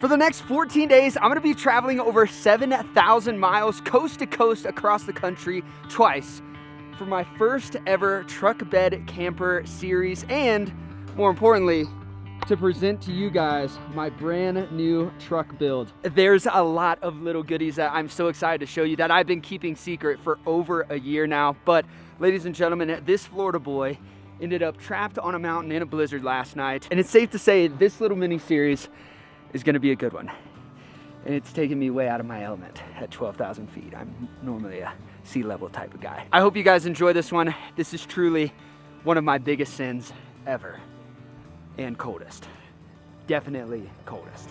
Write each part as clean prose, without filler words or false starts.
For the next 14 days, I'm gonna be traveling over 7,000 miles coast to coast across the country twice for my first ever truck bed camper series, and more importantly, to present to you guys my brand new truck build. There's a lot of little goodies that I'm so excited to show you that I've been keeping secret for over a year now. But ladies and gentlemen, this Florida boy ended up trapped on a mountain in a blizzard last night. And it's safe to say this little mini series is gonna be a good one. And it's taking me way out of my element at 12,000 feet. I'm normally a sea level type of guy. I hope you guys enjoy this one. This is truly one of my biggest sins ever. And coldest. Definitely coldest.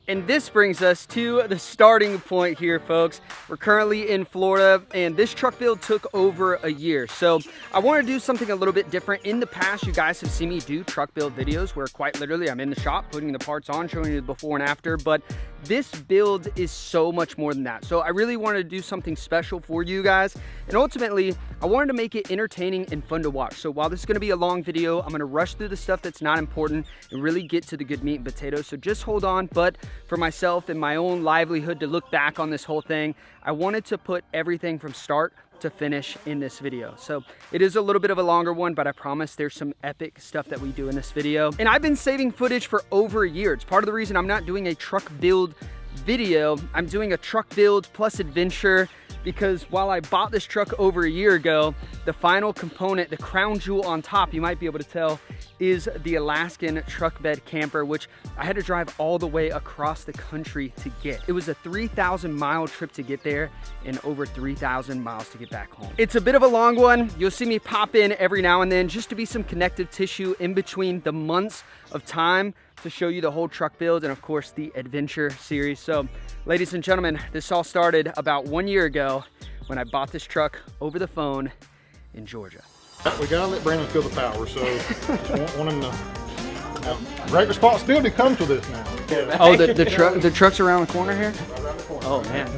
And this brings us to the starting point here, folks. We're currently in Florida, and this truck build took over a year. So I want to do something a little bit different. In the past, you guys have seen me do truck build videos where quite literally I'm in the shop, putting the parts on, showing you the before and after. But this build is so much more than that. So I really wanted to do something special for you guys. And ultimately, I wanted to make it entertaining and fun to watch. So while this is going to be a long video, I'm going to rush through the stuff that's not important and really get to the good meat and potatoes. So just hold on. But for myself and my own livelihood to look back on this whole thing, I wanted to put everything from start to finish in this video. So it is a little bit of a longer one, but I promise there's some epic stuff that we do in this video. And I've been saving footage for over a year. It's part of the reason I'm not doing a truck build video. I'm doing a truck build plus adventure, because while I bought this truck over a year ago, the final component, the crown jewel on top, you might be able to tell, is the Alaskan truck bed camper, which I had to drive all the way across the country to get. It was a 3,000 mile trip to get there and over 3,000 miles to get back home. It's a bit of a long one. You'll see me pop in every now and then just to be some connective tissue in between the months of time to show you the whole truck build and of course the adventure series. So ladies and gentlemen, this all started about 1 year ago when I bought this truck over the phone in Georgia. We gotta let Brandon feel the power, so just want him to. Now, great responsibility comes with this now. Oh, the truck's around the corner here? Right around the corner. Oh man.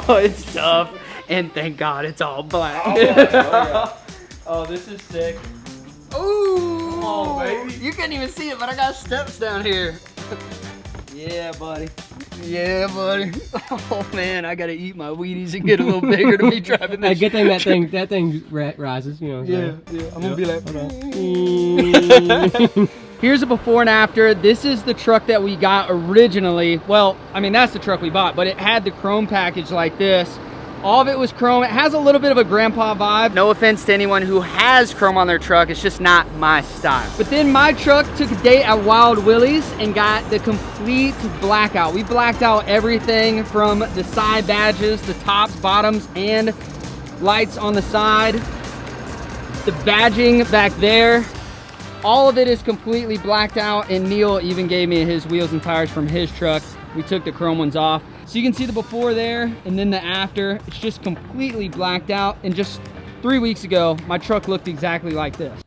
Oh, it's tough. And thank God it's all black. Oh, yeah. Oh, this is sick. Ooh! Oh, baby. You can't even see it, but I got steps down here. Yeah, buddy. Yeah, buddy. Oh man, I gotta eat my Wheaties and get a little bigger to be driving this. Good thing that thing rises, you know. Yeah. I'm gonna be like. Here's a before and after. This is the truck that we got originally. Well, I mean that's the truck we bought, but it had the chrome package like this. All of it was chrome. It has a little bit of a grandpa vibe. No offense to anyone who has chrome on their truck. It's just not my style. But then my truck took a date at Wild Willie's and got the complete blackout. We blacked out everything from the side badges, the tops, bottoms, and lights on the side. The badging back there. All of it is completely blacked out, and Neil even gave me his wheels and tires from his truck. We took the chrome ones off. So you can see the before there and then the after. It's just completely blacked out. And just 3 weeks ago, my truck looked exactly like this.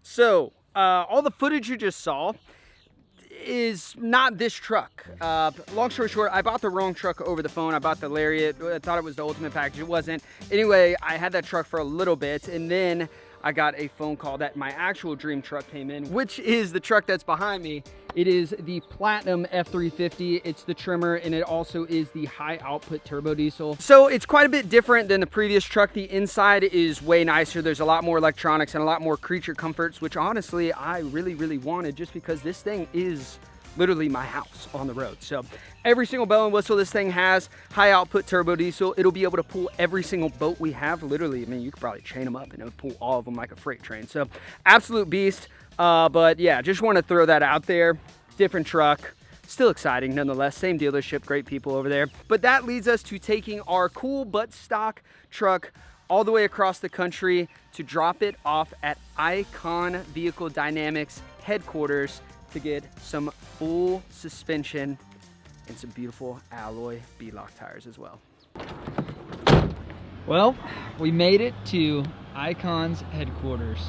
So all the footage you just saw, is not this truck. Long story short, I bought the wrong truck over the phone. I bought the Lariat. I thought it was the ultimate package. It wasn't. Anyway, I had that truck for a little bit, and then I got a phone call that my actual dream truck came in, which is the truck that's behind me. It is the Platinum F350. It's the trimmer, and it also is the high output turbo diesel. So it's quite a bit different than the previous truck. The inside is way nicer. There's a lot more electronics and a lot more creature comforts, which honestly, I really wanted, just because this thing is literally my house on the road. So every single bell and whistle this thing has, high output turbo diesel. It'll be able to pull every single boat we have. Literally, I mean, you could probably chain them up and it would pull all of them like a freight train. So absolute beast. But yeah, just want to throw that out there. Different truck, still exciting nonetheless. Same dealership, great people over there. But that leads us to taking our cool but stock truck all the way across the country to drop it off at Icon Vehicle Dynamics headquarters to get some full suspension and some beautiful alloy B-lock tires as well. Well, we made it to Icon's headquarters.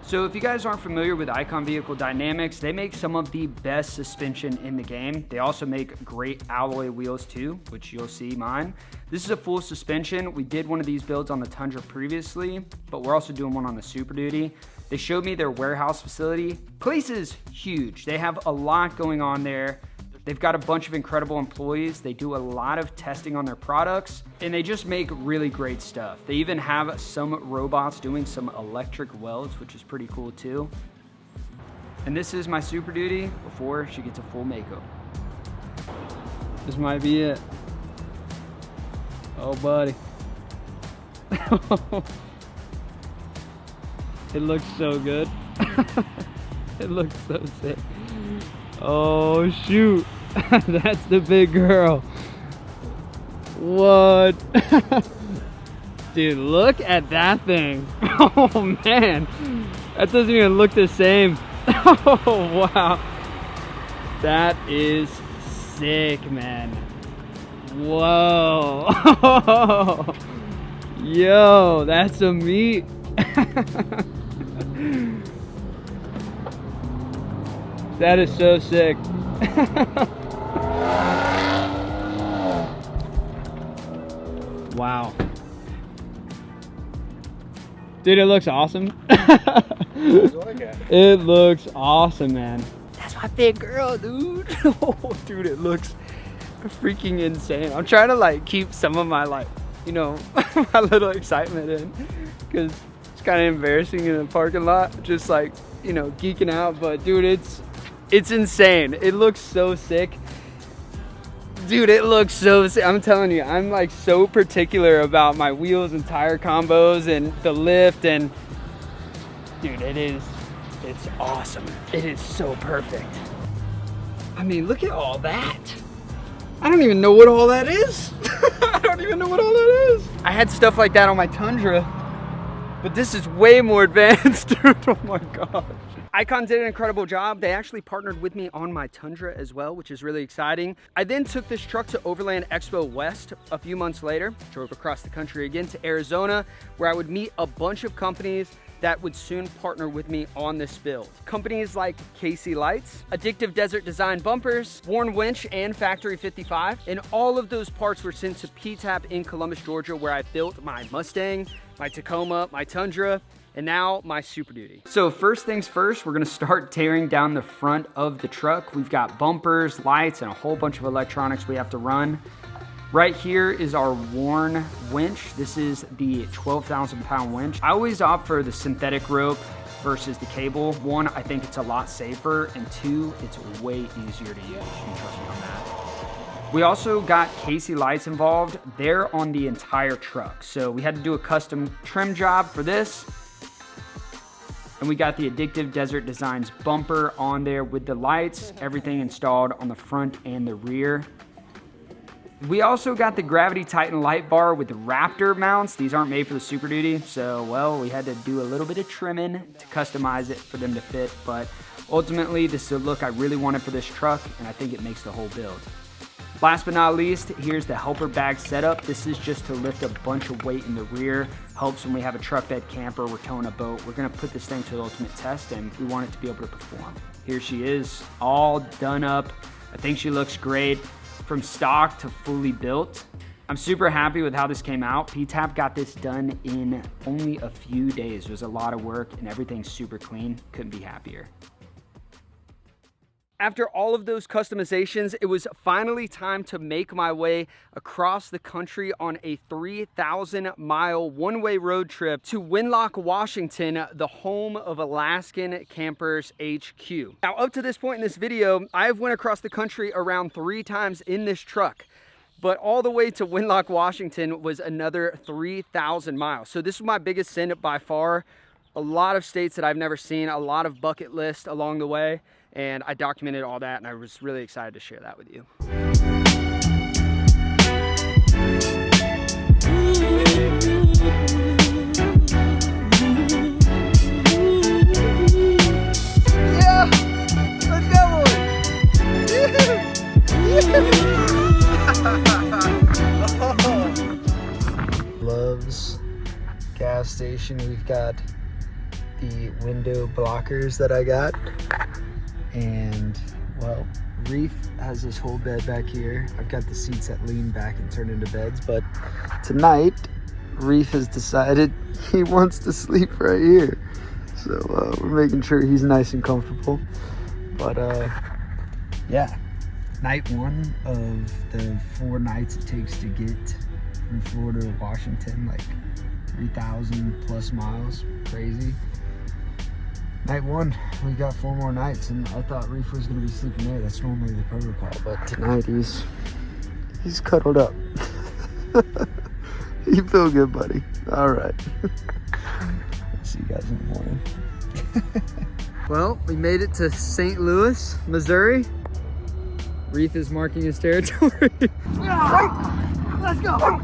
So if you guys aren't familiar with Icon Vehicle Dynamics, they make some of the best suspension in the game. They also make great alloy wheels too, which you'll see mine. This is a full suspension. We did one of these builds on the Tundra previously, but we're also doing one on the Super Duty. They showed me their warehouse facility. Place is huge. They have a lot going on there. They've got a bunch of incredible employees. They do a lot of testing on their products, and they just make really great stuff. They even have some robots doing some electric welds, which is pretty cool too. And this is my Super Duty before she gets a full makeover. This might be it. Oh, buddy. It looks so good. It looks so sick. Oh shoot, that's the big girl. What? Dude, look at that thing. Oh man, that doesn't even look the same. Oh wow, that is sick, man. Whoa. Yo, that's a meat. That is so sick. Wow. Dude, it looks awesome. It looks awesome, man. That's my big girl, dude. Oh, dude, it looks freaking insane. I'm trying to like keep some of my like, you know, my little excitement in, because it's kind of embarrassing in the parking lot, just like, you know, geeking out. But dude, it's insane. It looks so sick. Dude, it looks so sick. I'm telling you, I'm like so particular about my wheels and tire combos and the lift, and dude, it's awesome. It is so perfect. I mean, look at all that. I don't even know what all that is. I don't even know what all that is. I had stuff like that on my Tundra, but this is way more advanced, dude. Oh my gosh. Icon did an incredible job. They actually partnered with me on my Tundra as well, which is really exciting. I then took this truck to Overland Expo West a few months later, drove across the country again to Arizona, where I would meet a bunch of companies that would soon partner with me on this build. Companies like KC Lights, Addictive Desert Design Bumpers, Warn Winch, and Factory 55. And all of those parts were sent to P-Tap in Columbus, Georgia, where I built my Mustang, my Tacoma, my Tundra, and now my Super Duty. So first things first, we're gonna start tearing down the front of the truck. We've got bumpers, lights, and a whole bunch of electronics we have to run. Right here is our Warn winch. This is the 12,000 pound winch. I always opt for the synthetic rope versus the cable. One, I think it's a lot safer, and two, it's way easier to use. You can trust me on that. We also got KC Lights involved. They're on the entire truck. So we had to do a custom trim job for this. And we got the Addictive Desert Designs bumper on there with the lights, everything installed on the front and the rear. We also got the Gravity Titan light bar with the Raptor mounts. These aren't made for the Super Duty, so well, we had to do a little bit of trimming to customize it for them to fit, but ultimately this is a look I really wanted for this truck, and I think it makes the whole build. Last but not least, here's the helper bag setup. This is just to lift a bunch of weight in the rear. Helps when we have a truck bed camper, we're towing a boat. We're gonna put this thing to the ultimate test and we want it to be able to perform. Here she is, all done up. I think she looks great. From stock to fully built. I'm super happy with how this came out. PTAP got this done in only a few days. It was a lot of work and everything's super clean. Couldn't be happier. After all of those customizations, it was finally time to make my way across the country on a 3,000-mile one-way road trip to Winlock, Washington, the home of Alaskan Campers HQ. Now, up to this point in this video, I've went across the country around 3 times in this truck, but all the way to Winlock, Washington was another 3,000 miles. So this was my biggest sin by far. A lot of states that I've never seen, a lot of bucket list along the way. And I documented all that and I was really excited to share that with you. Yeah! Let's go, boy! Love's gas station. We've got the window blockers that I got. And well, Reef has this whole bed back here. I've got the seats that lean back and turn into beds, but tonight Reef has decided he wants to sleep right here. So we're making sure he's nice and comfortable. But yeah, night 1 of the 4 nights it takes to get from Florida to Washington, like 3,000 plus miles, crazy. Night 1, we got 4 more nights, and I thought Reef was going to be sleeping there. That's normally the protocol, but tonight he's cuddled up. You feel good, buddy. All right. See you guys in the morning. Well, we made it to St. Louis, Missouri. Reef is marking his territory. Let's go.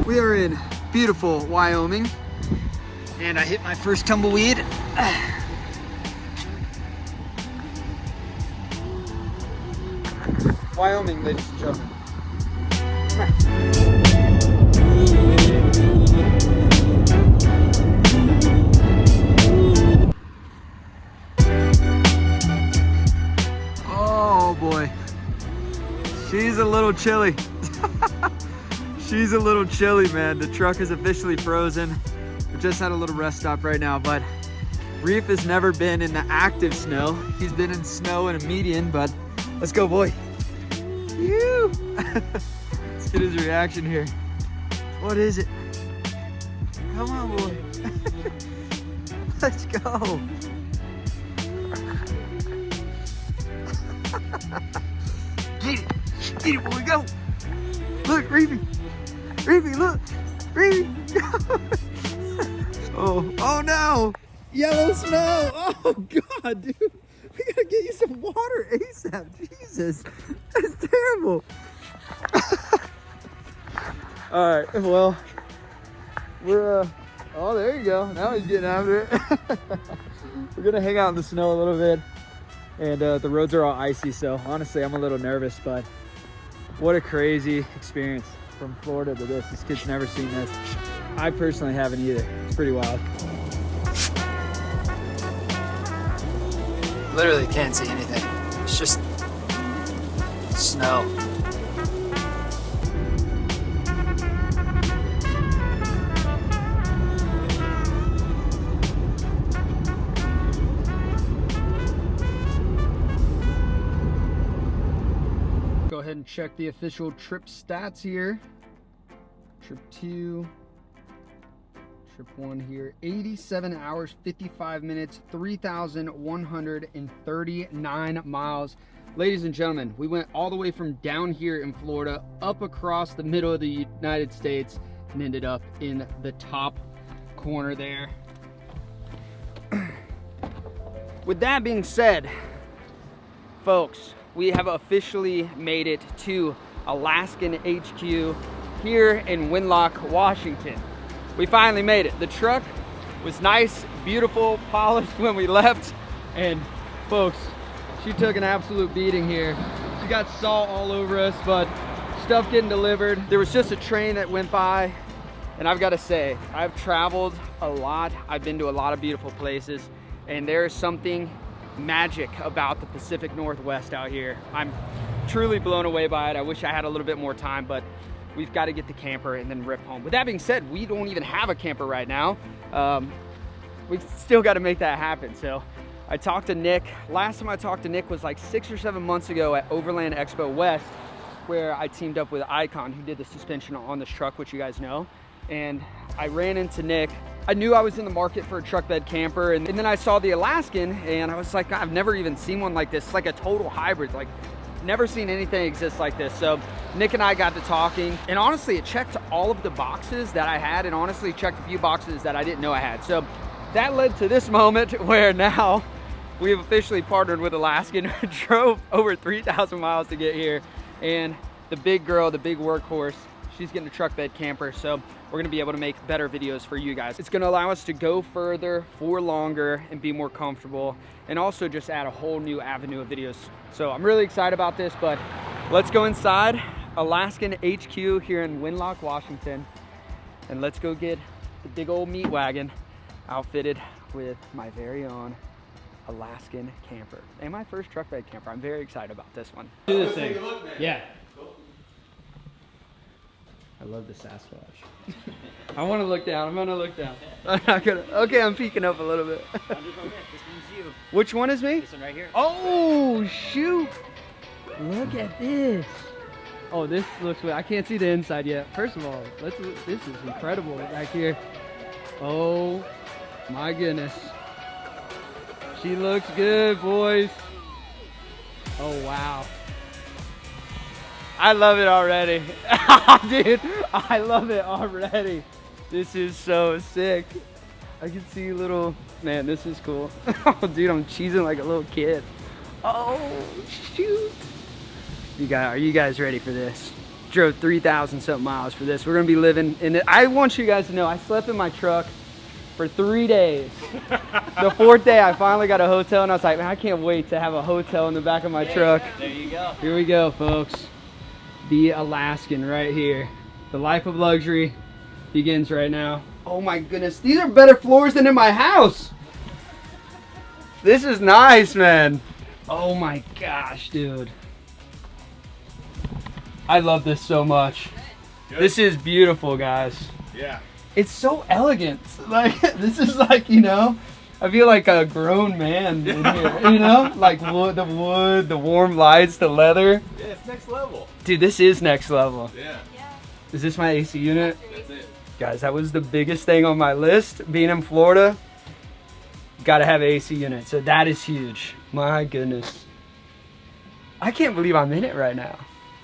We are in beautiful Wyoming, and I hit my first tumbleweed. Wyoming, ladies and gentlemen. Oh boy, she's a little chilly. She's a little chilly, man. The truck is officially frozen. We just had a little rest stop right now, but Reef has never been in the active snow. He's been in snow in a median, but let's go, boy. Phew. Let's get his reaction here. What is it? Come on, boy. Let's go. Get it, boy, go. Look, Reefy. Reefy, look. Reefy. Oh no. Yellow snow. Oh God, dude. We gotta get you some water ASAP. Jesus. That's terrible. All right, well, we're, oh, there you go. Now he's getting after it. We're gonna hang out in the snow a little bit. And the roads are all icy, so honestly, I'm a little nervous, but what a crazy experience from Florida to this. This kid's never seen this. I personally haven't either. It's pretty wild. Literally can't see anything. It's just snow. Go ahead and check the official trip stats here. Trip 2, trip 1 here, 87 hours, 55 minutes, 3,139 miles. Ladies and gentlemen, we went all the way from down here in Florida up across the middle of the United States and ended up in the top corner there. With that being said, folks, we have officially made it to Alaskan HQ here in Winlock, Washington. We finally made it. The truck was nice, beautiful, polished when we left, and folks, she took an absolute beating here. She got salt all over us, but stuff getting delivered. There was just a train that went by, and I've got to say, I've traveled a lot. I've been to a lot of beautiful places, and there is something magic about the Pacific Northwest out here. I'm truly blown away by it. I wish I had a little bit more time, but we've got to get the camper and then rip home. With that being said, we don't even have a camper right now. We've still got to make that happen. So I talked to Nick. Last time I talked to Nick was like 6 or 7 months ago at Overland Expo West, where I teamed up with Icon, who did the suspension on this truck, which you guys know. And I ran into Nick. I knew I was in the market for a truck bed camper, and then I saw the Alaskan, and I was like, I've never even seen one like this. It's like a total hybrid. Like, never seen anything exist like this. So Nick and I got to talking, and honestly, it checked all of the boxes that I had, and honestly checked a few boxes that I didn't know I had. So that led to this moment where now we've officially partnered with Alaskan. Drove over 3,000 miles to get here, and the big girl, the big workhorse, she's getting a truck bed camper. So we're gonna be able to make better videos for you guys. It's gonna allow us to go further for longer and be more comfortable, and also just add a whole new avenue of videos. So I'm really excited about this, but let's go inside Alaskan HQ here in Winlock, Washington, and let's go get the big old meat wagon outfitted with my very own Alaskan camper. And my first truck bed camper. I'm very excited about this one. Do this thing. Yeah. I love the Sasquatch. I want to look down. I'm gonna look down. I'm not gonna. Okay, I'm peeking up a little bit. This one's you. Which one is me? This one right here. Oh shoot! Look at this. Oh, this looks weird. I can't see the inside yet. First of all, this is incredible back here. Oh my goodness. She looks good, boys. Oh wow. I love it already. Dude, I love it already. This is so sick. I can see little, man, this is cool. Oh, dude, I'm cheesing like a little kid. Oh, shoot. Are you guys ready for this? Drove 3,000 something miles for this. We're gonna be living in it. I want you guys to know, I slept in my truck for 3 days. The 4th day, I finally got a hotel, and I was like, man, I can't wait to have a hotel in the back of my truck. There you go. Here we go, folks. The Alaskan right here. The life of luxury begins right now. Oh my goodness, these are better floors than in my house. This is nice, man. Oh my gosh, dude. I love this so much. Good. This is beautiful, guys. Yeah. It's so elegant. Like, this is like, you know, I feel like a grown man in here, you know? Like wood, the warm lights, the leather. Yeah, it's next level. Dude, this is next level. Yeah. Is this my AC unit? That's it. Guys, that was the biggest thing on my list. Being in Florida, gotta have an AC unit. So that is huge. My goodness. I can't believe I'm in it right now.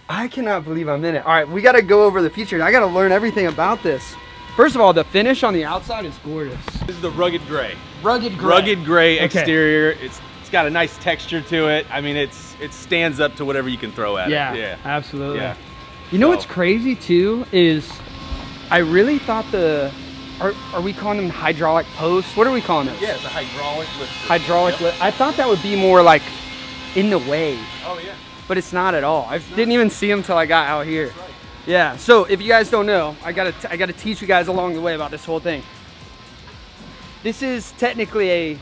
I cannot believe I'm in it. All right, we gotta go over the features. I gotta learn everything about this. First of all, the finish on the outside is gorgeous. This is the rugged gray. Rugged gray. Rugged gray Okay. exterior. It's got a nice texture to it. I mean, it stands up to whatever you can throw at Yeah, it. Yeah, absolutely. Yeah. You know So- what's crazy too is I really thought are we calling them hydraulic posts? What are we calling those? Yeah, it's a hydraulic lift. Hydraulic Yep. lift. I thought that would be more like in the way, Oh yeah. but it's not at all. I didn't even see them till I got out here. That's right. Yeah, so if you guys don't know, I gotta teach you guys along the way about this whole thing. This is technically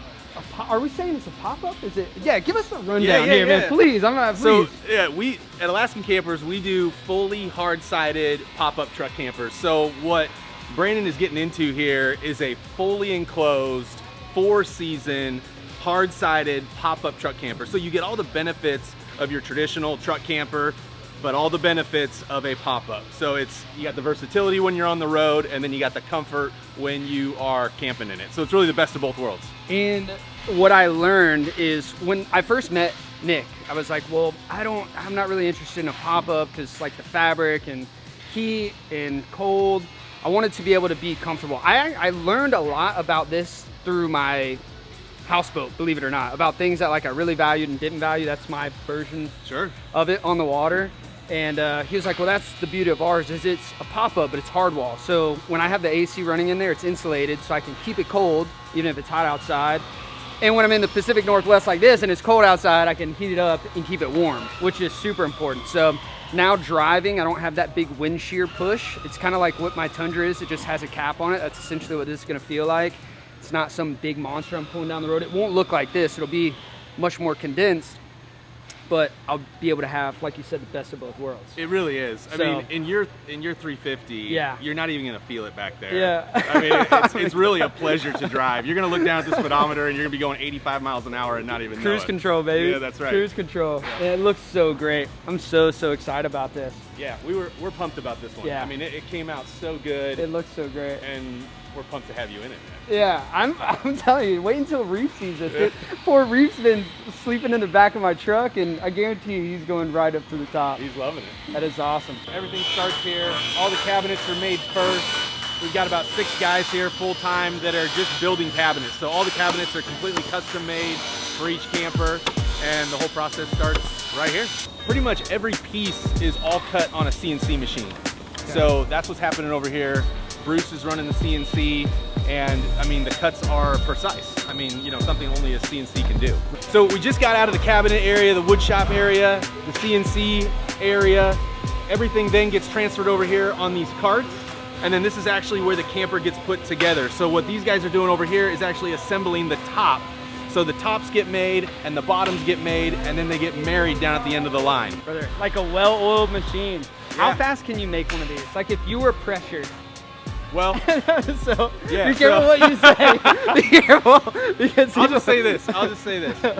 are we saying it's a pop-up? Is it? Yeah, give us the rundown Yeah, here, man. yeah. Please, please. So yeah, we at Alaskan Campers, we do fully hard-sided pop-up truck campers. So what Brandon is getting into here is a fully enclosed 4-season hard-sided pop-up truck camper. So you get all the benefits of your traditional truck camper, but all the benefits of a pop-up. So you got the versatility when you're on the road, and then you got the comfort when you are camping in it. So it's really the best of both worlds. And what I learned is when I first met Nick. I was like, well, I'm not really interested in a pop-up because like the fabric and heat and cold. I wanted to be able to be comfortable. I learned a lot about this through my houseboat, believe it or not, about things that like I really valued and didn't value. That's my version of it on the water. And he was like, well, that's the beauty of ours, is it's a pop-up, but it's hard wall. So when I have the AC running in there, it's insulated, so I can keep it cold, even if it's hot outside. And when I'm in the Pacific Northwest like this and it's cold outside, I can heat it up and keep it warm, which is super important. So now driving, I don't have that big wind shear push. It's kind of like what my Tundra is. It just has a cap on it. That's essentially what this is gonna feel like. It's not some big monster I'm pulling down the road. It won't look like this. It'll be much more condensed, but I'll be able to have, like you said, the best of both worlds. It really is. I mean, in your 350, you're not even gonna feel it back there. Yeah. I mean, it's really a pleasure to drive. You're gonna look down at the speedometer and you're gonna be going 85 miles an hour and not even know Cruise it. control, baby. Yeah, that's right. Cruise control. Yeah, it looks so great. I'm so excited about this. Yeah, we're pumped about this one. Yeah. I mean, it came out so good. It looks so great. And we're pumped to have you in it, man. Yeah, I'm telling you, wait until Reef sees this. Poor Reef's been sleeping in the back of my truck, and I guarantee you he's going right up to the top. He's loving it. That is awesome. Everything starts here. All the cabinets are made first. We've got about 6 guys here full-time that are just building cabinets. So all the cabinets are completely custom made for each camper, and the whole process starts right here. Pretty much every piece is all cut on a CNC machine. Okay. So that's what's happening over here. Bruce is running the CNC, and I mean, the cuts are precise. I mean, you know, something only a CNC can do. So we just got out of the cabinet area, the wood shop area, the CNC area. Everything then gets transferred over here on these carts, and then this is actually where the camper gets put together. So what these guys are doing over here is actually assembling the top. So the tops get made and the bottoms get made, and then they get married down at the end of the line. Brother, like a well-oiled machine. Yeah. How fast can you make one of these? Like if you were pressured. Well, so yeah, be careful what you say. Be careful, because I'll just say this.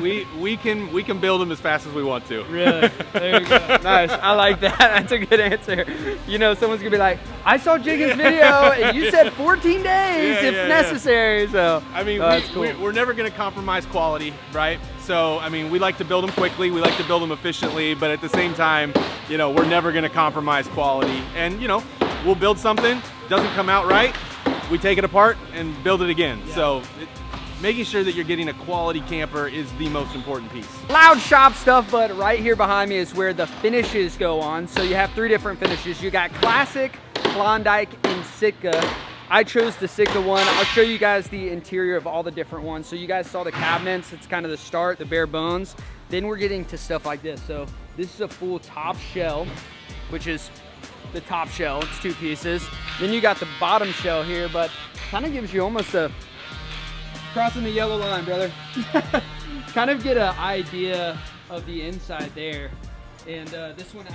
We can build them as fast as we want to. Really? There you go. Nice. I like that. That's a good answer. You know, someone's gonna be like, "I saw Jiggin's video, and you said 14 days if necessary." So I mean, cool. we're never gonna compromise quality, right? So I mean, we like to build them quickly. We like to build them efficiently, but at the same time, you know, we're never gonna compromise quality. And you know, we'll build something. Doesn't come out right, we take it apart and build it again. Yeah. So making sure that you're getting a quality camper is the most important piece. Loud shop stuff, but right here behind me is where the finishes go on. So you have 3 different finishes. You got Classic, Klondike, and Sitka. I chose the Sitka one. I'll show you guys the interior of all the different ones. So you guys saw the cabinets. It's kind of the start, the bare bones. Then we're getting to stuff like this. So this is a full top shell, which is the top shell. It's 2 pieces. Then you got the bottom shell here, but kind of gives you almost a crossing the yellow line, brother. Kind of get an idea of the inside there. And this one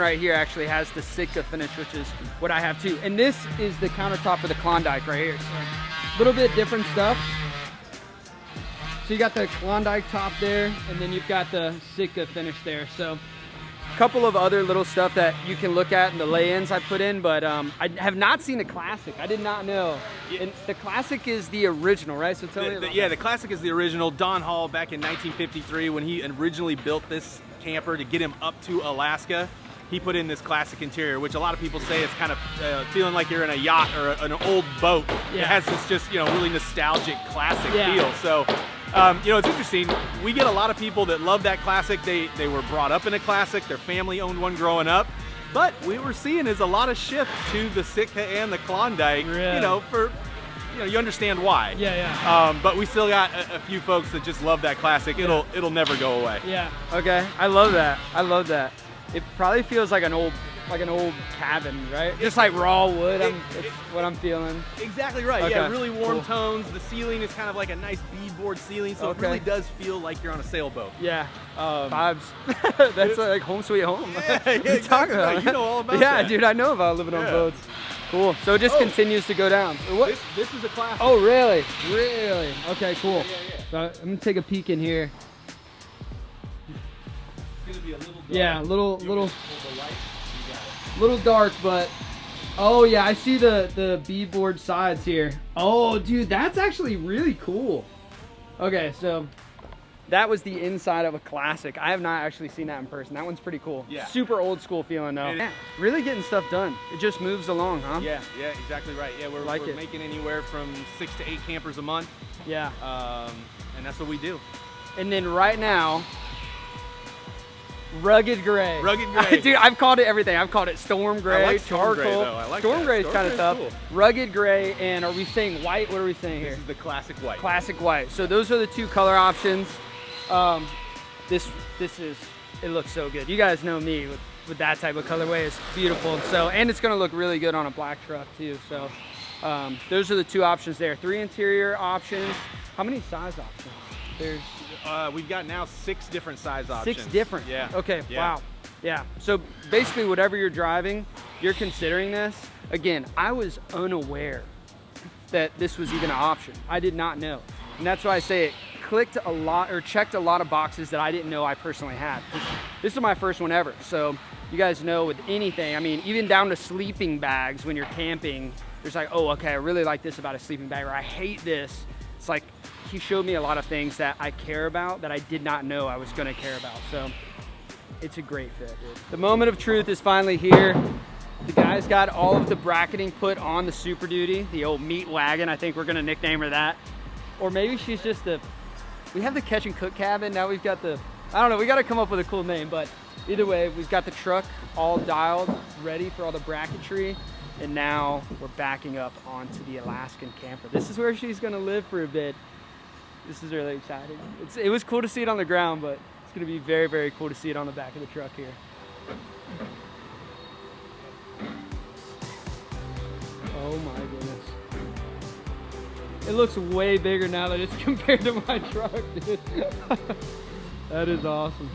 right here actually has the Sitka finish, which is what I have too. And this is the countertop for the Klondike right here. So a little bit different stuff. So you got the Klondike top there, and then you've got the Sitka finish there. So couple of other little stuff that you can look at in the lay-ins I put in, but I have not seen the Classic. I did not know. Yeah. And the Classic is the original, right? So tell me about the Classic is the original. Don Hall, back in 1953, when he originally built this camper to get him up to Alaska, he put in this Classic interior, which a lot of people say it's kind of feeling like you're in a yacht or an old boat. Yeah. It has this just, you know, really nostalgic classic feel. So you know, it's interesting. We get a lot of people that love that Classic. They were brought up in a Classic. Their family owned one growing up. But what we're seeing is a lot of shift to the Sitka and the Klondike. Really? You know, you understand why. Yeah. But we still got a few folks that just love that Classic. It'll never go away. Yeah. Okay. I love that. I love that. It probably feels like an old cabin, right? Just like raw wood. It's what I'm feeling. Exactly right. Okay. Yeah, really warm tones. The ceiling is kind of like a nice beadboard ceiling, so it really does feel like you're on a sailboat. Yeah. Vibes. That's like home sweet home. Yeah, what are you talking about? Right. You know all about that. Yeah, dude, I know about living on boats. Cool. So it just continues to go down. What? This is a Classic. Oh, really? Really? Okay, cool. Yeah. So I'm gonna take a peek in here. It's gonna be a little dark. Yeah, little dark, but oh yeah, I see the beadboard sides here. Oh, dude, that's actually really cool. Okay, so that was the inside of a Classic. I have not actually seen that in person. That one's pretty cool. Yeah. Super old school feeling though. Yeah, really getting stuff done. It just moves along, huh? Yeah, exactly right. Yeah, we're making anywhere from 6 to 8 campers a month. Yeah. And that's what we do. And then right now, rugged gray. Rugged gray. Dude, I've called it everything. I've called it storm gray, I like storm gray, charcoal. though. I like storm that. gray is Storm kind of gray tough. is cool. Rugged gray, and are we saying white? What are we saying here? This is the classic white. Classic white. So those are the 2 color options. This is, it looks so good. You guys know me with that type of colorway. It's beautiful. So, and it's gonna look really good on a black truck too. So those are the 2 options there. 3 interior options. How many size options? There's We've got now 6 different size options. 6 different. Yeah. Okay. Yeah. Wow. Yeah. So basically, whatever you're driving, you're considering this. Again, I was unaware that this was even an option. I did not know, and that's why I say it clicked a lot or checked a lot of boxes that I didn't know I personally had. This is my first one ever. So you guys know with anything, I mean, even down to sleeping bags when you're camping, there's like, oh, okay, I really like this about a sleeping bag, or I hate this. It's like, he showed me a lot of things that I care about that I did not know I was gonna care about. So it's a great fit, dude. The moment of truth is finally here. The guy's got all of the bracketing put on the Super Duty, the old meat wagon. I think we're gonna nickname her that. Or maybe she's just we have the catch and cook cabin. Now we've got I don't know, we gotta come up with a cool name, but either way, we've got the truck all dialed, ready for all the bracketry. And now we're backing up onto the Alaskan camper. This is where she's gonna live for a bit. This is really exciting. It was cool to see it on the ground, but it's gonna be very, very cool to see it on the back of the truck here. Oh my goodness. It looks way bigger now that it's compared to my truck, dude. That is awesome.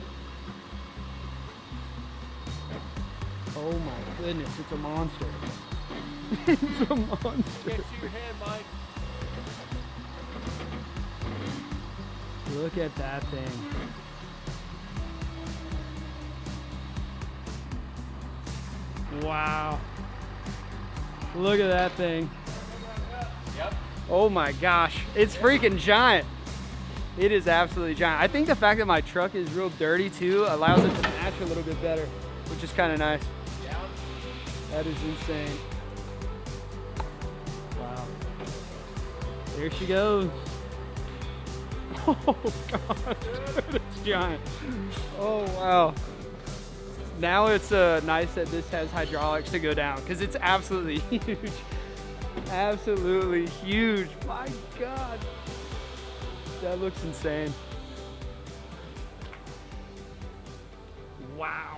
Oh my goodness, it's a monster. It's a monster. Can't see your hand, Mike. Look at that thing. Wow. Look at that thing. Yep. Oh my gosh, it's freaking giant. It is absolutely giant. I think the fact that my truck is real dirty too allows it to match a little bit better, which is kind of nice. Yeah. That is insane. Wow. There she goes. Oh god, dude, it's giant. Oh wow. Now it's nice that this has hydraulics to go down because it's absolutely huge. Absolutely huge. My god. That looks insane. Wow.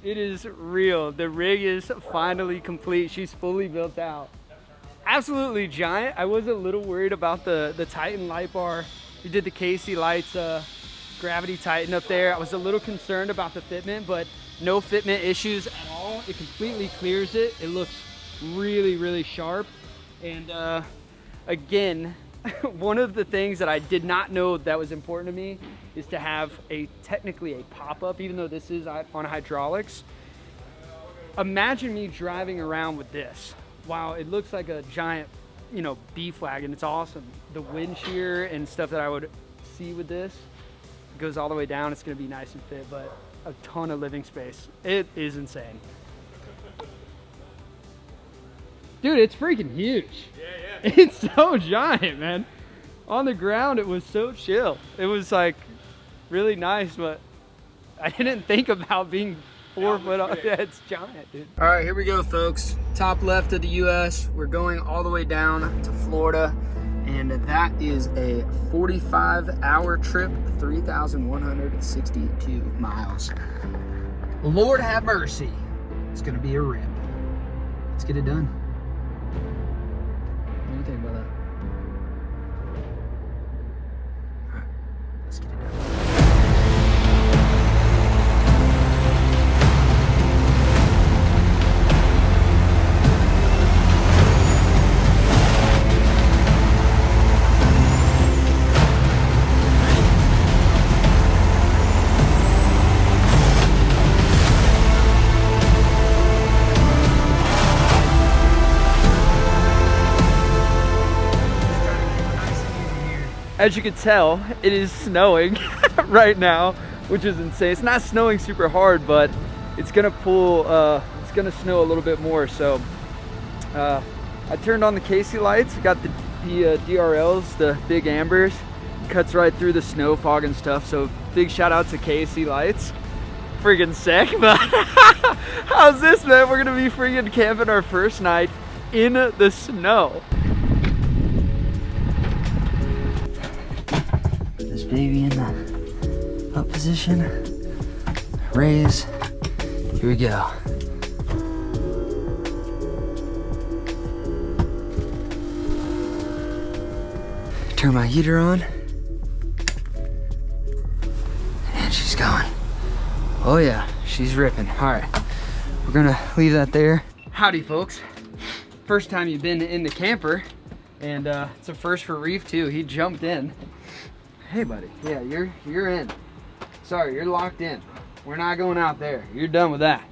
It is real. The rig is finally complete. She's fully built out. Absolutely giant. I was a little worried about the Titan light bar. We did the Casey lights Gravity Titan up there. I was a little concerned about the fitment, but no fitment issues at all. It completely clears it. It looks really, really sharp. And again, one of the things that I did not know that was important to me is to have technically a pop-up, even though this is on hydraulics. Imagine me driving around with this. Wow, it looks like a giant, beef wagon. It's awesome. The wind shear and stuff that I would see with this goes all the way down. It's gonna be nice and fit, but a ton of living space. It is insane. Dude, it's freaking huge. Yeah. It's so giant, man. On the ground, it was so chill. It was like really nice, but I didn't think about being 4 foot off. Yeah, it's giant, dude. All right, here we go, folks. Top left of the US. We're going all the way down to Florida. And that is a 45-hour trip, 3,162 miles. Lord have mercy. It's gonna be a rip. Let's get it done. What do you think about that? All right, let's get it done. As you can tell, it is snowing right now, which is insane. It's not snowing super hard, but it's gonna it's gonna snow a little bit more. So I turned on the Casey lights. I got the DRLs, the big ambers, cuts right through the snow fog and stuff. So big shout out to Casey lights. Friggin' sick, but how's this, man? We're gonna be friggin' camping our first night in the snow. Put this baby in the up position. Raise. Here we go. Turn my heater on. And she's going. Oh yeah, she's ripping. All right, we're gonna leave that there. Howdy, folks. First time you've been in the camper, and it's a first for Reef too. He jumped in. Hey, buddy. Yeah, you're in. Sorry, you're locked in. We're not going out there. You're done with that.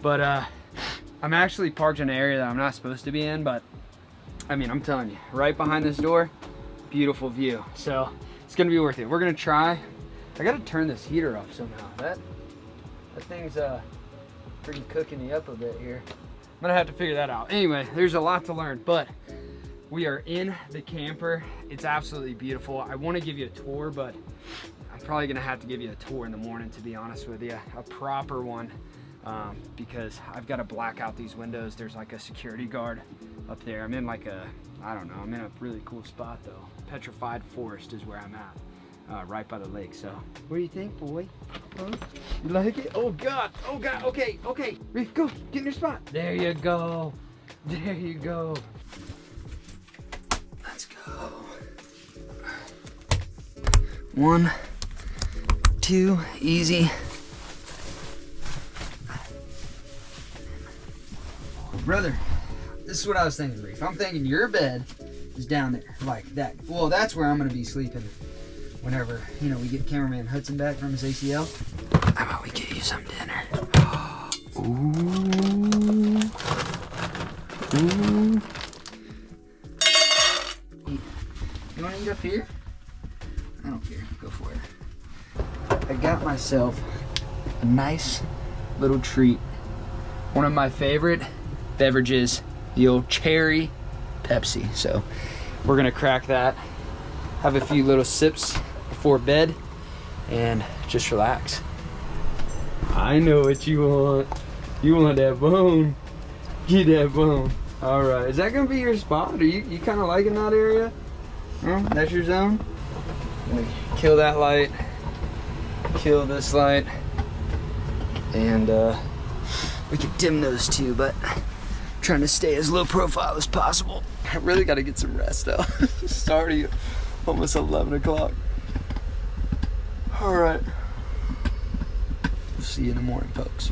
But I'm actually parked in an area that I'm not supposed to be in, but I mean, I'm telling you, right behind this door, beautiful view. So it's gonna be worth it. We're gonna try. I gotta turn this heater off somehow. That thing's freaking cooking me up a bit here. I'm gonna have to figure that out. Anyway, there's a lot to learn, but we are in the camper. It's absolutely beautiful. I want to give you a tour, but I'm probably gonna have to give you a tour in the morning, to be honest with you, a proper one, because I've got to black out these windows. There's like a security guard up there. I'm in like I don't know, I'm in a really cool spot though. Petrified Forest is where I'm at, right by the lake. So what do you think, boy? Huh? You like it? Oh God, okay, Reef, go, get in your spot. There you go, there you go. Let's go. 1, 2, easy. Brother, this is what I was thinking, Reef. I'm thinking your bed is down there, like that. Well, that's where I'm gonna be sleeping whenever, you know, we get cameraman Hudson back from his ACL. How about we get you some dinner? Ooh. Ooh. You wanna eat up here? I don't care, go for it. I got myself a nice little treat. One of my favorite beverages, the old cherry Pepsi. So we're gonna crack that, have a few little sips before bed, and just relax. I know what you want. You want that bone. Get that bone. All right, is that gonna be your spot? Are you kind of liking that area? Huh? That's your zone? Kill that light, kill this light, and we can dim those too, but I'm trying to stay as low profile as possible. I really got to get some rest though. It's already almost 11 o'clock. All right, see you in the morning, folks.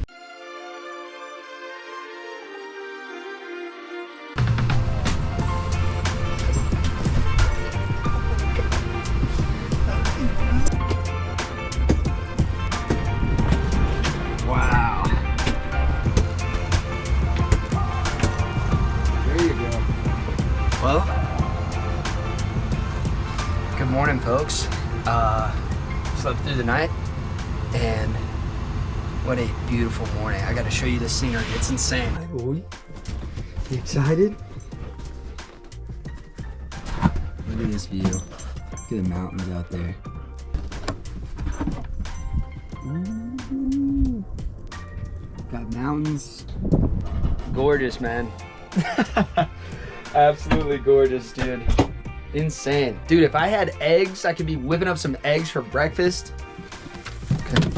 Wow. There you go. Well, good morning, folks. Slept through the night, and what a beautiful morning. I got to show you the scenery. It's insane. Hi, boy. You excited? Look at this view. Look at the mountains out there. Ooh. Got mountains. Gorgeous, man. Absolutely gorgeous, dude. Insane. Dude, if I had eggs, I could be whipping up some eggs for breakfast. Okay.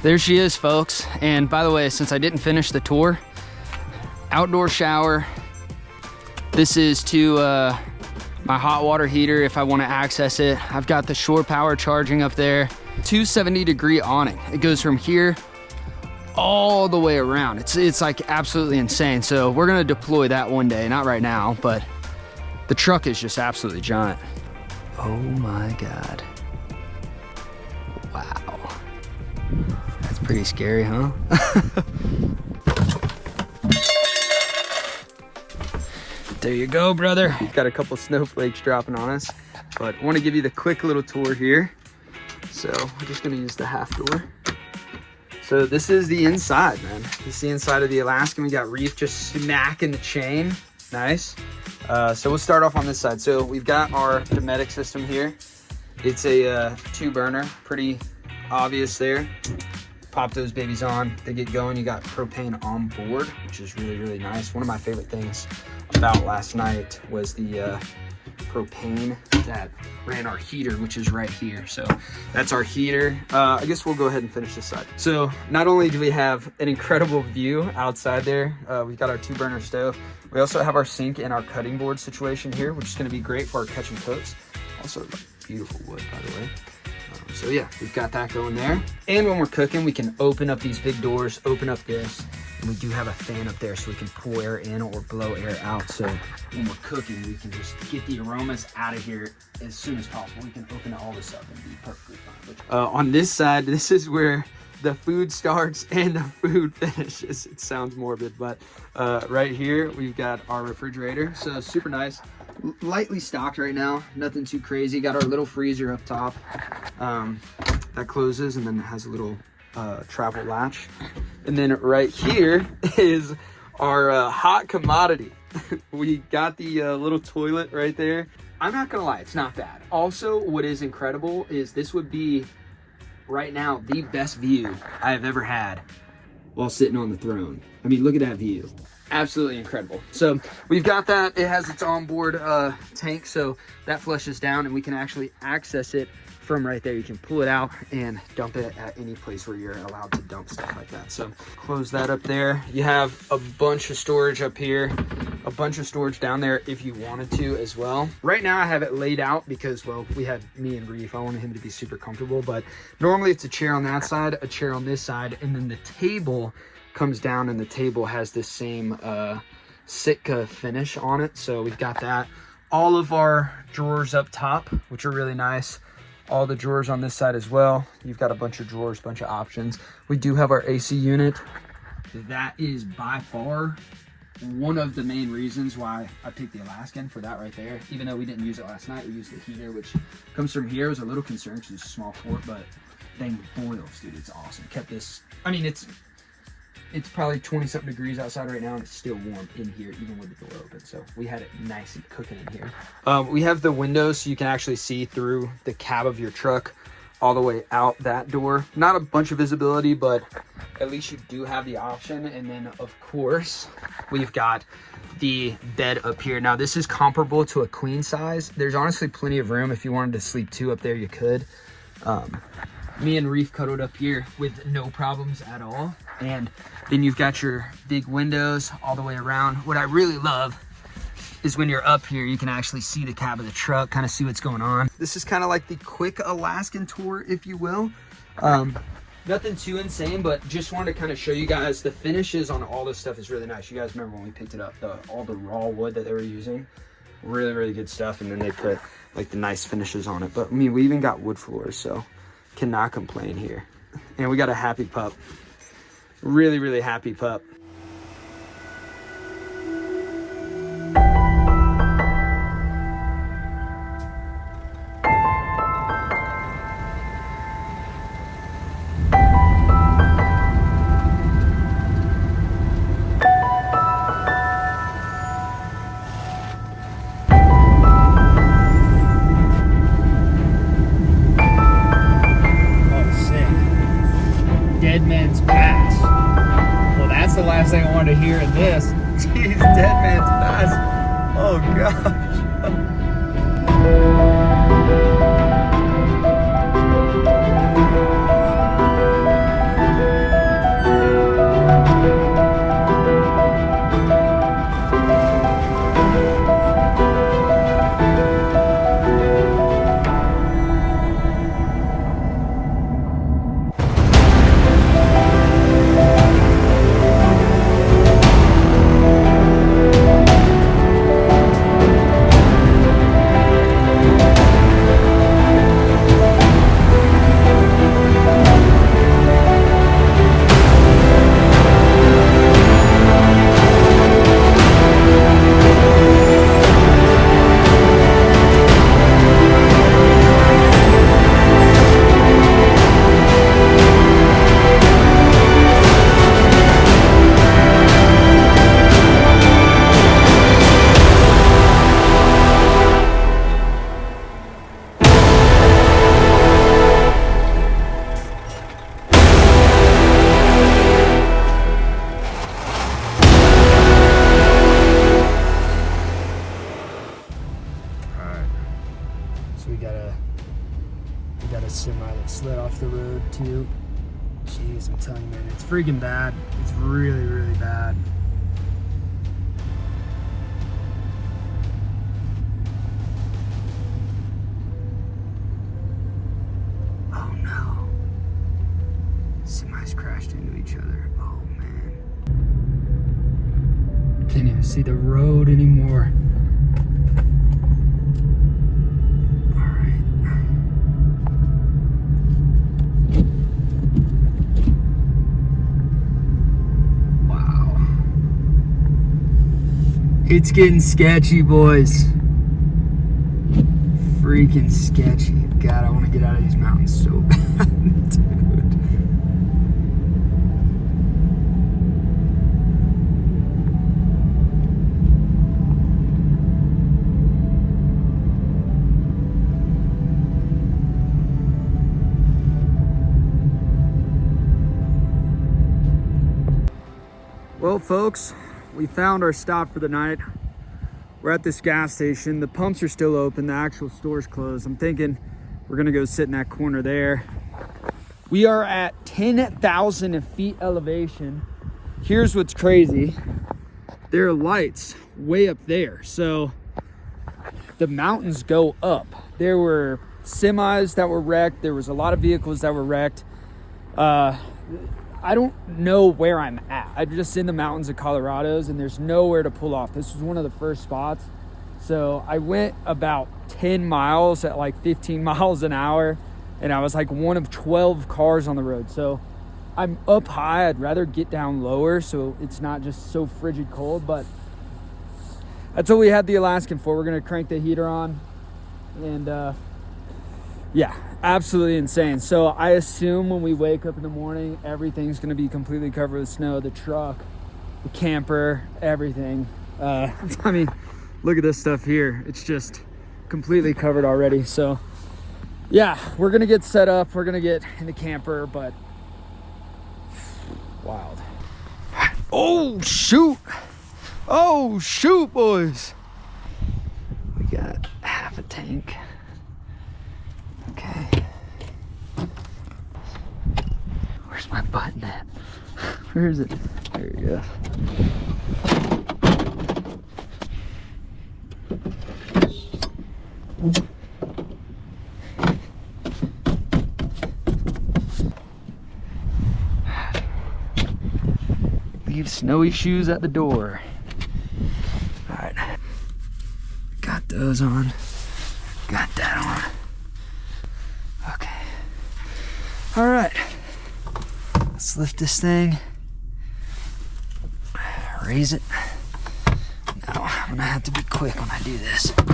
There she is, folks. And by the way, since I didn't finish the tour, outdoor shower. This is to my hot water heater if I want to access it. I've got the shore power charging up there. 270-degree awning. It goes from here all the way around. It's like absolutely insane. So we're gonna deploy that one day, not right now, but the truck is just absolutely giant. Oh my God. Wow. That's pretty scary, huh? There you go, brother. Got a couple snowflakes dropping on us, but I want to give you the quick little tour here. So we're just gonna use the half door. So this is the inside, man. This is the inside of the Alaskan. We got reef just smack in the chain. Nice. So we'll start off on this side. So we've got our Dometic system here. It's a 2-burner, pretty obvious there. Pop those babies on, they get going. You got propane on board, which is really, really nice. One of my favorite things about last night was the propane that ran our heater, which is right here. So that's our heater. I guess we'll go ahead and finish this side. So not only do we have an incredible view outside there, we've got our 2-burner stove. We also have our sink and our cutting board situation here, which is going to be great for our catch and cooks. Also beautiful wood, by the way. So yeah, we've got that going there. And when we're cooking, we can open up these big doors, open up this, and we do have a fan up there so we can pull air in or blow air out. So when we're cooking, we can just get the aromas out of here as soon as possible. We can open all this up and be perfectly fine. On this side, this is where the food starts and the food finishes. It sounds morbid, but right here, we've got our refrigerator. So super nice. Lightly stocked right now, nothing too crazy. Got our little freezer up top that closes and then has a little travel latch. And then right here is our hot commodity. We got the little toilet right there. I'm not gonna lie, it's not bad. Also, what is incredible is this would be right now the best view I have ever had while sitting on the throne. I mean, look at that view. Absolutely incredible. So we've got that. It has its onboard tank, so that flushes down and we can actually access it from right there. You can pull it out and dump it at any place where you're allowed to dump stuff like that. So close that up there. You have a bunch of storage up here, a bunch of storage down there if you wanted to as well. Right now I have it laid out because, well, we had me and Reef. I wanted him to be super comfortable, but normally it's a chair on that side, a chair on this side, and then the table comes down and the table has this same Sitka finish on it. So we've got that. All of our drawers up top, which are really nice. All the drawers on this side as well. You've got a bunch of drawers, bunch of options. We do have our AC unit. That is by far one of the main reasons why I picked the Alaskan for that right there. Even though we didn't use it last night, we used the heater, which comes from here. I was a little concerned because it's a small port, but thing boils, dude. It's awesome. Kept this, I mean, it's probably 20-something degrees outside right now, and it's still warm in here, even with the door open. So we had it nice and cooking in here. We have the windows, so you can actually see through the cab of your truck all the way out that door. Not a bunch of visibility, but at least you do have the option. And then, of course, we've got the bed up here. Now, this is comparable to a queen size. There's honestly plenty of room. If you wanted to sleep 2 up there, you could. Me and Reef cuddled up here with no problems at all. And then you've got your big windows all the way around. What I really love is when you're up here, you can actually see the cab of the truck, kind of see what's going on. This is kind of like the quick Alaskan tour, if you will. Nothing too insane, but just wanted to kind of show you guys the finishes on all this stuff is really nice. You guys remember when we picked it up, all the raw wood that they were using? Really, really good stuff. And then they put like the nice finishes on it. But I mean, we even got wood floors, so cannot complain here. And we got a happy pup. Really, really happy pup. Dead Man's Pass. Well, that's the last thing I wanted to hear in this. Jeez, Dead Man's Pass. Oh gosh. we got a semi that slid off the road too. Jeez, I'm telling you, man, it's freaking bad. It's really, really bad. Oh no. Semis crashed into each other. Oh man. Can't even see the road anymore. It's getting sketchy, boys. Freaking sketchy. God, I want to get out of these mountains so bad, dude. Well, folks, we found our stop for the night. We're at this gas station. The pumps are still open. The actual store's closed. I'm thinking we're gonna go sit in that corner there. We are at 10,000 feet elevation. Here's what's crazy. There are lights way up there. So the mountains go up. There were semis that were wrecked. There was a lot of vehicles that were wrecked. I don't know where I'm at. I'm just in the mountains of Colorado's and there's nowhere to pull off. This was one of the first spots. So I went about 10 miles at like 15 miles an hour and I was like one of 12 cars on the road. So I'm up high. I'd rather get down lower so it's not just so frigid cold, but that's what we had the Alaskan for. We're gonna crank the heater on and yeah, absolutely insane. So I assume when we wake up in the morning, everything's gonna be completely covered with snow. The truck, the camper, everything. I mean, look at this stuff here. It's just completely covered already. So yeah, we're gonna get set up. We're gonna get in the camper, but wild. Oh shoot. Oh shoot, boys. We got half a tank. Okay. Where's my button at? Where is it? There you go. Leave snowy shoes at the door. All right. Got those on. Got that on. Okay. All right. Let's lift this thing. Raise it. Now I'm gonna have to be quick when I do this. All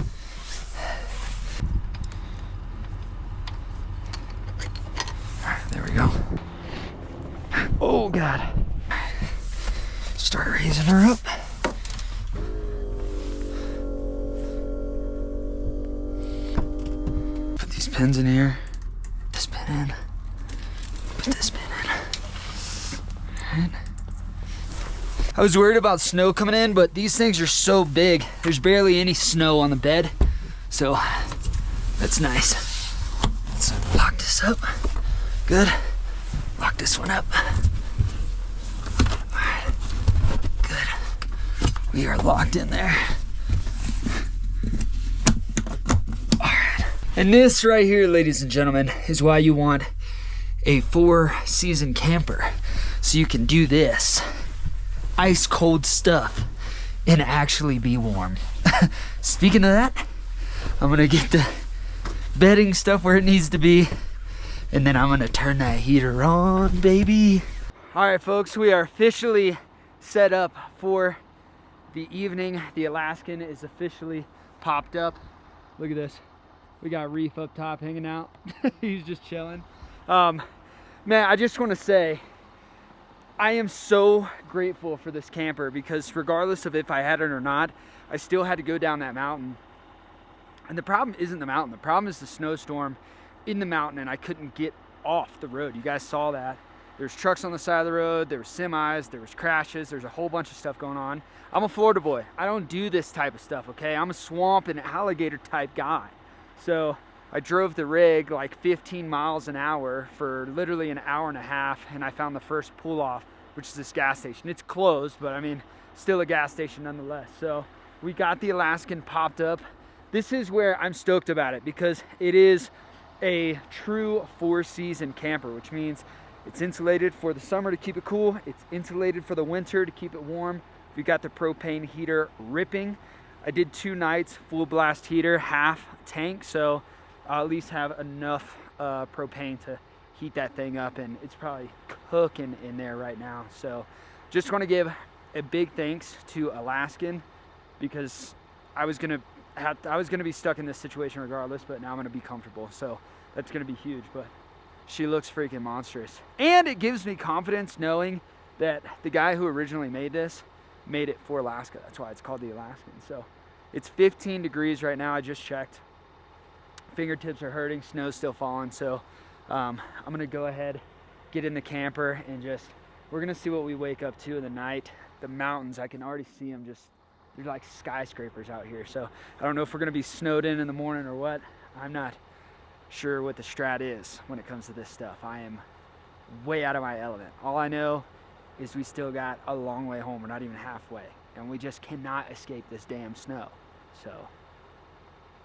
right, there we go. Oh God. Start raising her up. Put these pins in here. This pin in. Put this pin in. Alright. I was worried about snow coming in, but these things are so big. There's barely any snow on the bed. So that's nice. Let's lock this up. Good. Lock this one up. Alright. Good. We are locked in there. And this right here, ladies and gentlemen, is why you want a 4-season camper. So you can do this ice cold stuff and actually be warm. Speaking of that, I'm gonna get the bedding stuff where it needs to be and then I'm gonna turn that heater on, baby. All right, folks, we are officially set up for the evening. The Alaskan is officially popped up. Look at this. We got Reef up top hanging out. He's just chilling. Man, I just want to say, I am so grateful for this camper because regardless of if I had it or not, I still had to go down that mountain. And the problem isn't the mountain. The problem is the snowstorm in the mountain and I couldn't get off the road. You guys saw that. There's trucks on the side of the road. There were semis. There was crashes. There's a whole bunch of stuff going on. I'm a Florida boy. I don't do this type of stuff, okay? I'm a swamp and alligator type guy. So I drove the rig like 15 miles an hour for literally an hour and a half, and I found the first pull off, which is this gas station. It's closed, but I mean, still a gas station nonetheless. So we got the Alaskan popped up. This is where I'm stoked about it because it is a true 4-season camper, which means it's insulated for the summer to keep it cool. It's insulated for the winter to keep it warm. We got the propane heater ripping. I did 2 nights, full blast heater, half tank, so I'll at least have enough propane to heat that thing up, and it's probably cooking in there right now. So just want to give a big thanks to Alaskan because I was gonna be stuck in this situation regardless, but now I'm gonna be comfortable, so that's gonna be huge. But she looks freaking monstrous, and it gives me confidence knowing that the guy who originally made this made it for Alaska. That's why it's called the Alaskan. So it's 15 degrees right now. I just checked. Fingertips are hurting, snow's still falling, so I'm gonna go ahead, get in the camper, and we're gonna see what we wake up to in the night. The mountains, I can already see them, they're like skyscrapers out here. So I don't know if we're gonna be snowed in the morning or what. I'm not sure what the strat is when it comes to this stuff. I am way out of my element. All I know is we still got a long way home. We're not even halfway, and we just cannot escape this damn snow. So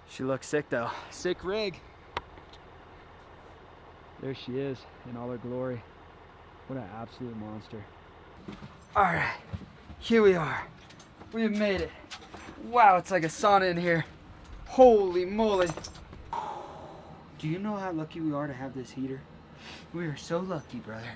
she looks sick though. Sick rig. There she is in all her glory. What an absolute monster. All right, here we are. We have made it. Wow, it's like a sauna in here. Holy moly. Do you know how lucky we are to have this heater? We are so lucky, brother.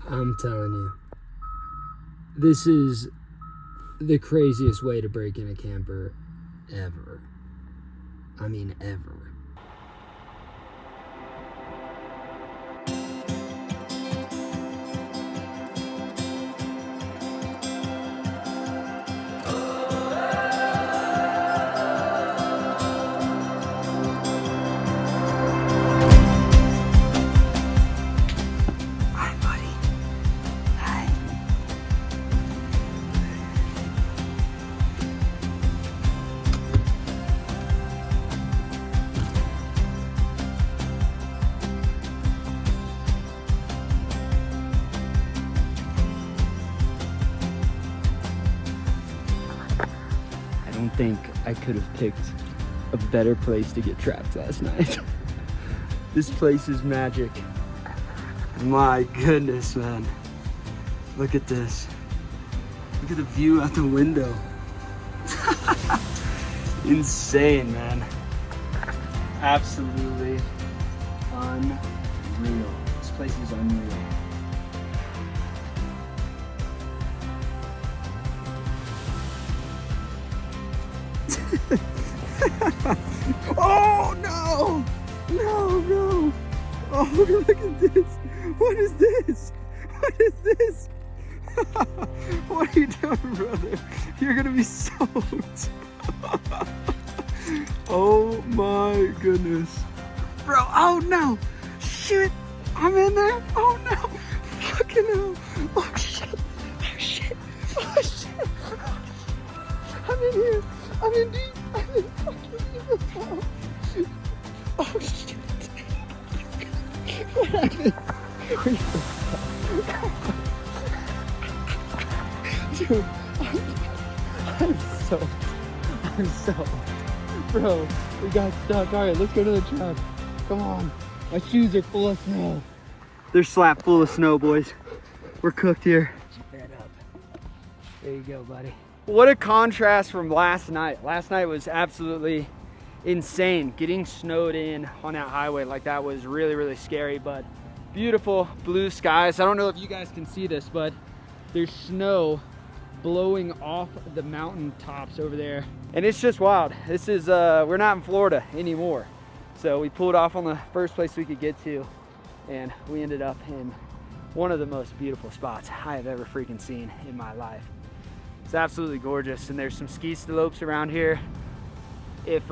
I'm telling you, this is the craziest way to break in a camper ever. I mean, ever. I don't think I could have picked a better place to get trapped last night. This place is magic. My goodness, man. Look at this. Look at the view out the window. Insane, man. Absolutely unreal. This place is unreal. Oh no! No, no! Oh, look at this! What is this? What is this? What are you doing, brother? You're gonna be soaked. Oh my goodness. Bro, oh no! Shit! I'm in there! Oh no! Fucking hell! Oh shit! Oh shit! Oh shit! I'm in here! I'm in deep! I'm in fucking deep! Oh shit! What happened? Dude, I'm so, bro, we got stuck. All right, let's go to the truck. Come on, my shoes are full of snow. They're slap full of snow, boys. We're cooked here. Keep that up. There you go, buddy. What a contrast from last night. Last night was absolutely insane. Getting snowed in on that highway like that was really, really scary, but beautiful blue skies. I don't know if you guys can see this, but there's snow blowing off the mountain tops over there. And it's just wild. This is, we're not in Florida anymore. So we pulled off on the first place we could get to, and we ended up in one of the most beautiful spots I have ever freaking seen in my life. It's absolutely gorgeous, and there's some ski slopes around here. If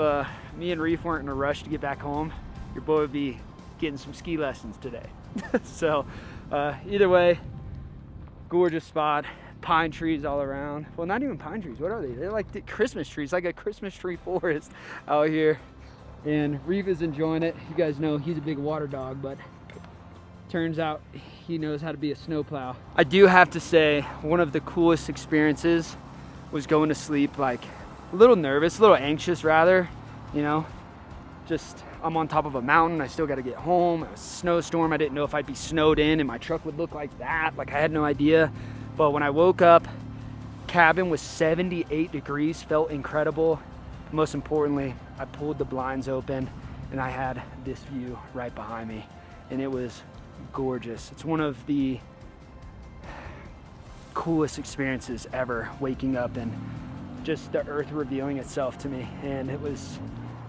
me and Reef weren't in a rush to get back home, your boy would be getting some ski lessons today. So either way, gorgeous spot. Pine trees all around. Well, not even pine trees. What are they? They're like the Christmas trees, like a Christmas tree forest out here. And Reef is enjoying it. You guys know he's a big water dog, but turns out he knows how to be a snowplow. I do have to say, one of the coolest experiences was going to sleep like a little nervous, a little anxious rather, you know, just I'm on top of a mountain. I still got to get home. It was a snowstorm. I didn't know if I'd be snowed in and my truck would look like that. Like I had no idea. But when I woke up, cabin was 78 degrees, felt incredible. Most importantly, I pulled the blinds open and I had this view right behind me, and it was gorgeous. It's one of the coolest experiences ever, waking up and just the earth revealing itself to me, and it was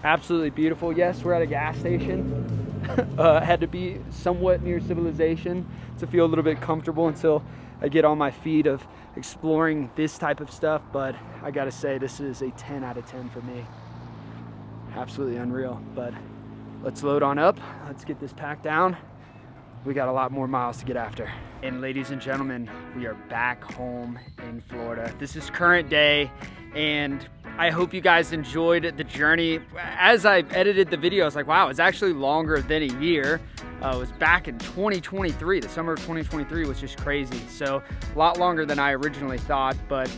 absolutely beautiful. Yes, we're at a gas station. Had to be somewhat near civilization to feel a little bit comfortable until I get on my feet of exploring this type of stuff, but I gotta say this is a 10 out of 10 for me. Absolutely unreal. But let's load on up. Let's get this packed down. We got a lot more miles to get after. And ladies and gentlemen, we are back home in Florida. This is current day, and I hope you guys enjoyed the journey. As I edited the video, I was like, wow, it's actually longer than a year. It was back in 2023, the summer of 2023, which is crazy. So a lot longer than I originally thought, but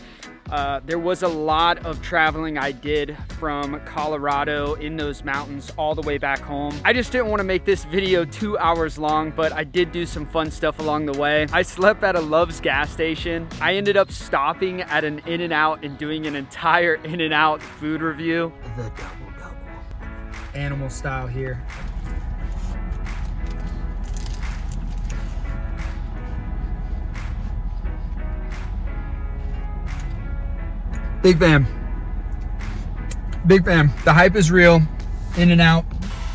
there was a lot of traveling I did from Colorado in those mountains all the way back home. I just didn't want to make this video 2 hours long, but I did do some fun stuff along the way. I slept at a Love's gas station. I ended up stopping at an In-N-Out and doing an entire In-N-Out food review. The double. Animal style here. Big fan. Big fan. The hype is real. In-N-Out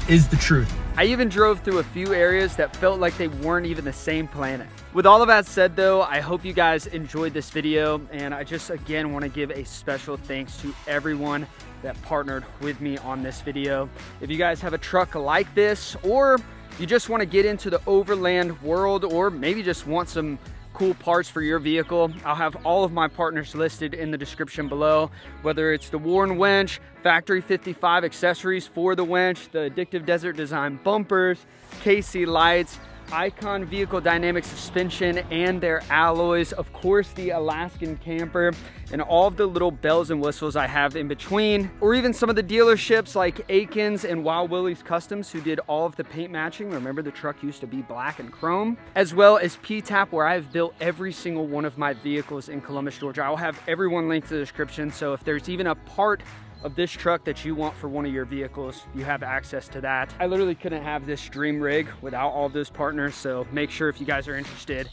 is the truth. I even drove through a few areas that felt like they weren't even the same planet. With all of that said though, I hope you guys enjoyed this video, and I just again want to give a special thanks to everyone that partnered with me on this video. If you guys have a truck like this, or you just want to get into the overland world, or maybe just want some cool parts for your vehicle, I'll have all of my partners listed in the description below, whether it's the Warren winch, Factory 55 accessories for the winch, the Addictive Desert Design bumpers, KC lights, Icon vehicle dynamic suspension and their alloys, of course the Alaskan camper, and all of the little bells and whistles I have in between, or even some of the dealerships like Aikens and Wild Willie's Customs, who did all of the paint matching. Remember, the truck used to be black and chrome, as well as P-Tap, where I've built every single one of my vehicles in Columbus, Georgia. I'll have everyone linked to the description, so if there's even a part of this truck that you want for one of your vehicles, you have access to that. I literally couldn't have this dream rig without all of those partners, so make sure if you guys are interested,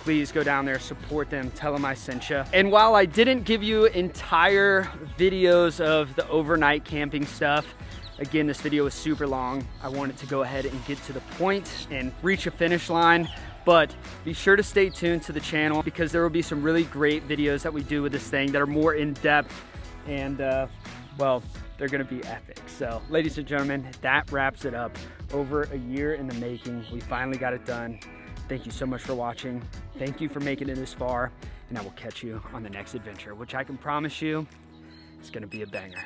please go down there, support them, tell them I sent you. And while I didn't give you entire videos of the overnight camping stuff, again, this video was super long. I wanted to go ahead and get to the point and reach a finish line. But be sure to stay tuned to the channel, because there will be some really great videos that we do with this thing that are more in depth, and well, they're gonna be epic. So ladies and gentlemen, that wraps it up. Over a year in the making, we finally got it done. Thank you so much for watching. Thank you for making it this far, and I will catch you on the next adventure, which I can promise you is gonna be a banger.